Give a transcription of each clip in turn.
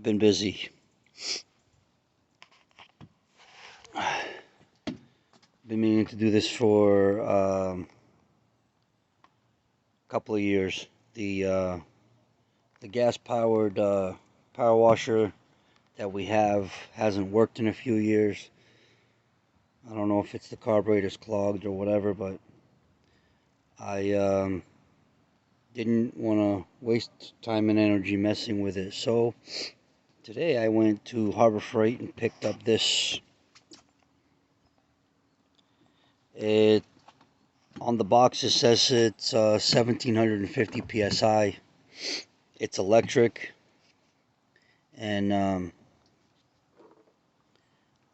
I've been busy. Been meaning to do this for a couple of years. The gas-powered power washer that we have hasn't worked in a few years. I don't know if it's the carburetor's clogged or whatever, but I didn't want to waste time and energy messing with it. So today I went to Harbor Freight and picked up this. On the box it says it's 1750 psi. It's electric, and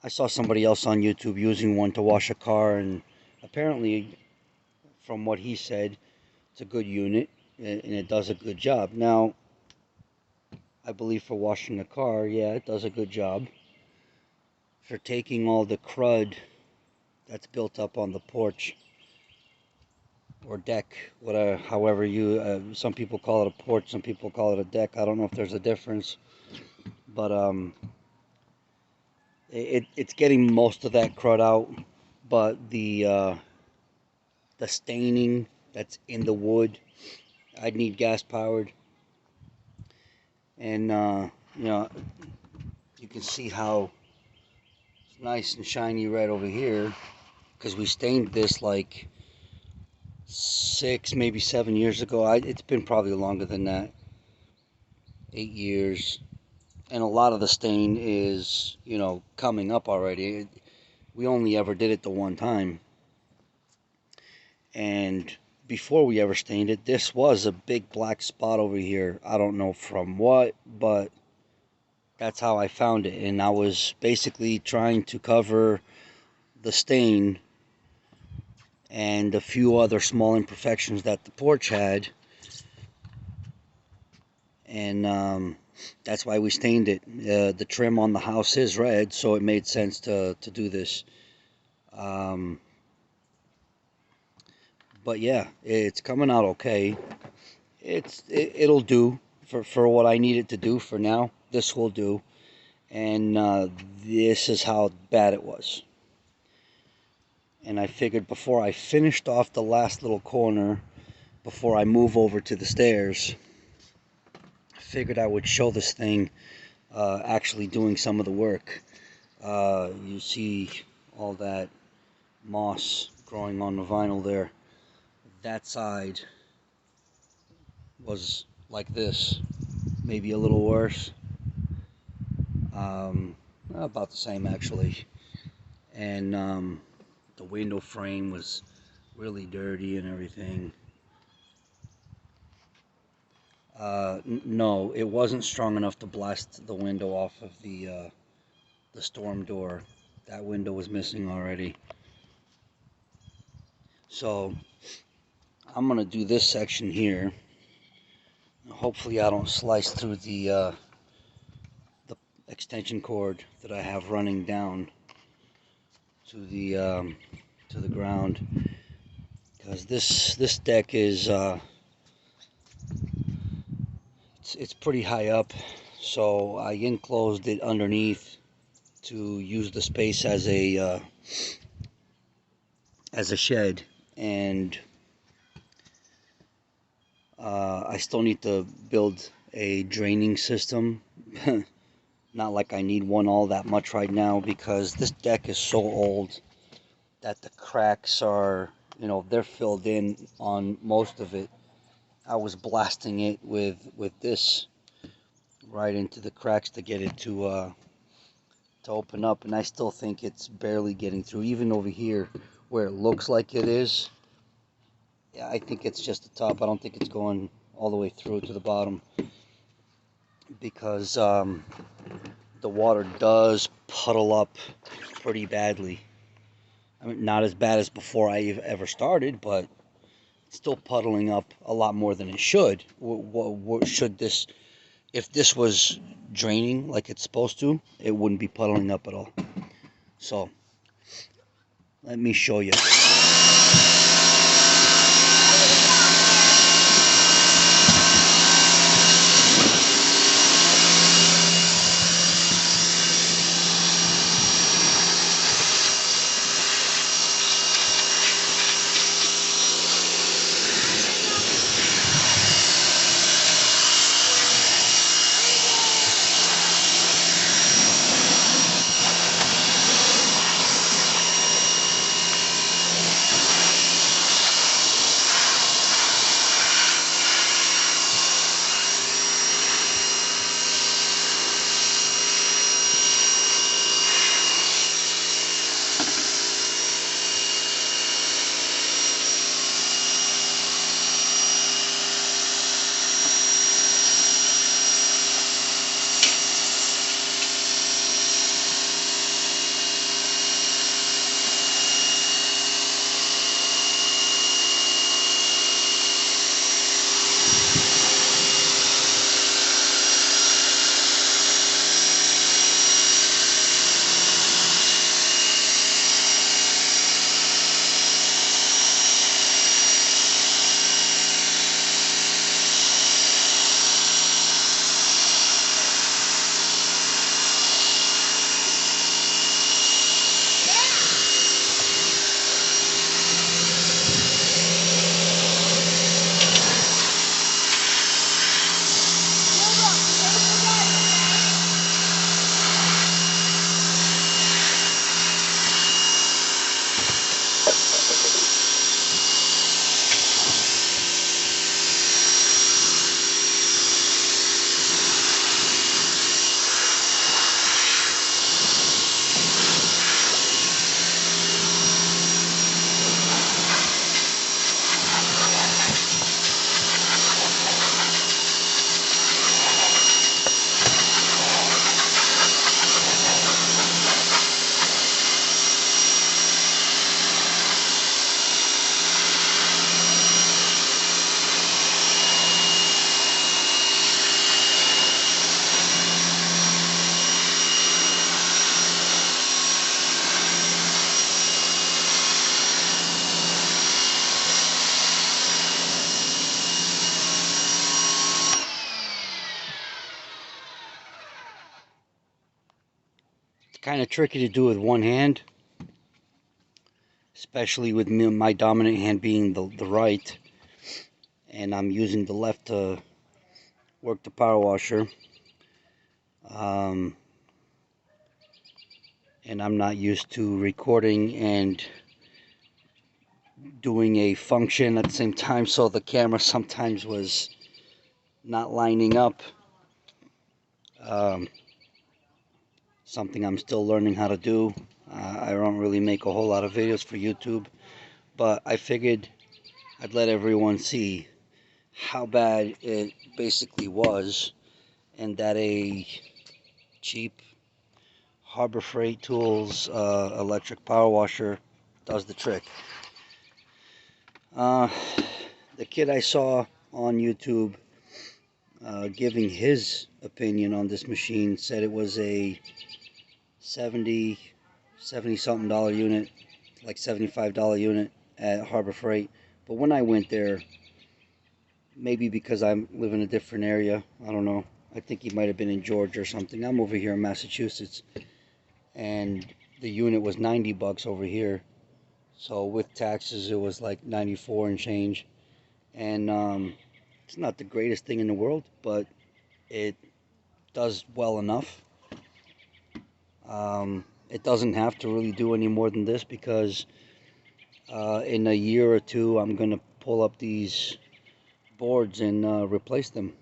I saw somebody else on YouTube using one to wash a car, and apparently, from what he said, it's a good unit and it does a good job. Now, I believe for washing a car, yeah, it does a good job. For taking all the crud that's built up on the porch or deck, whatever, however you, some people call it a porch, some people call it a deck. I don't know if there's a difference, but it's getting most of that crud out, but the staining that's in the wood, I'd need gas powered, and you know, you can see how it's nice and shiny red over here because we stained this like 6, maybe 7 years ago. It's been probably longer than that, 8 years, and a lot of the stain is, you know, coming up already. We only ever did it the one time, and before we ever stained it, this was a big black spot over here. I don't know from what, but that's how I found it, and I was basically trying to cover the stain and a few other small imperfections that the porch had, and that's why we stained it. The trim on the house is red, so it made sense to do this. But yeah, it's coming out okay. It'll do for what I need it to do for now. This will do, and this is how bad it was. And I figured before I finished off the last little corner, before I move over to the stairs, I figured I would show this thing actually doing some of the work. You see all that moss growing on the vinyl there. That side was like this, maybe a little worse. About the same actually. And the window frame was really dirty and everything. No, it wasn't strong enough to blast the window off of the storm door. That window was missing already. So I'm gonna do this section here. Hopefully I don't slice through the extension cord that I have running down to the ground, because this deck is it's pretty high up, so I enclosed it underneath to use the space as a shed, and I still need to build a draining system. Not like I need one all that much right now, because this deck is so old that the cracks are, you know, they're filled in on most of it. I was blasting it with this right into the cracks to get it to open up, and I still think it's barely getting through. Even over here where it looks like it is, yeah, I think it's just the top. I don't think it's going all the way through to the bottom, because the water does puddle up pretty badly. I mean, not as bad as before I ever started, but still puddling up a lot more than it should. What should this, if this was draining like it's supposed to, it wouldn't be puddling up at all. So let me show you. kind of tricky to do with one hand, especially with my dominant hand being the right, and I'm using the left to work the power washer. And I'm not used to recording and doing a function at the same time, so the camera sometimes was not lining up. Something I'm still learning how to do. I don't really make a whole lot of videos for YouTube, but I figured I'd let everyone see how bad it basically was, and that a cheap Harbor Freight Tools electric power washer does the trick. The kid I saw on YouTube giving his opinion on this machine said it was a 70 something dollar unit, like $75 unit at Harbor Freight. But when I went there, maybe because I live in a different area, I don't know, I think he might have been in Georgia or something. I'm over here in Massachusetts, and the unit was 90 bucks over here. So with taxes, it was like 94 and change. And it's not the greatest thing in the world, but it does well enough. It doesn't have to really do any more than this, because in a year or two, I'm going to pull up these boards and replace them.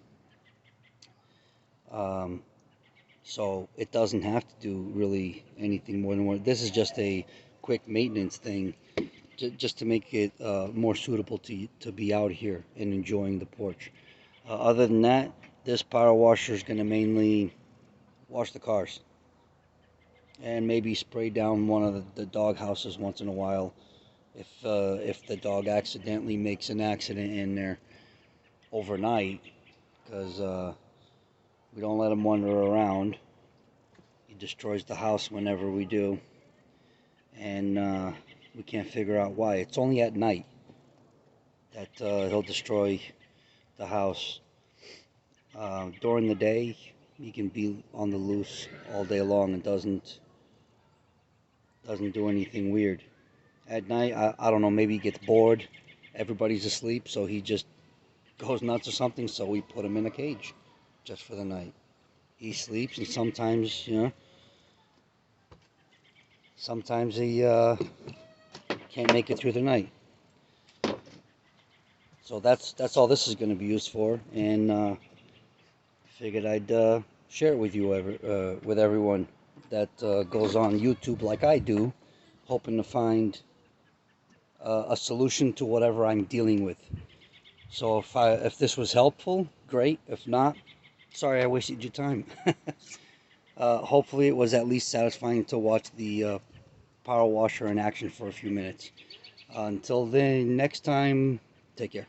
So it doesn't have to do really anything more than what. This is just a quick maintenance thing, just to make it more suitable to be out here and enjoying the porch. Other than that, this power washer is going to mainly wash the cars and maybe spray down one of the dog houses once in a while if the dog accidentally makes an accident in there overnight, because we don't let him wander around. He destroys the house whenever we do, and we can't figure out why. It's only at night that he'll destroy the house. During the day, he can be on the loose all day long and doesn't do anything weird. At night, I don't know, maybe he gets bored. Everybody's asleep, so he just goes nuts or something, so we put him in a cage just for the night. He sleeps, and sometimes, sometimes he can't make it through the night. So that's all this is going to be used for, and figured I'd share it with you, with everyone that goes on YouTube like I do, hoping to find a solution to whatever I'm dealing with. So if this was helpful, great. If not, sorry I wasted your time. Hopefully it was at least satisfying to watch the power washer in action for a few minutes. Until then, next time, take care.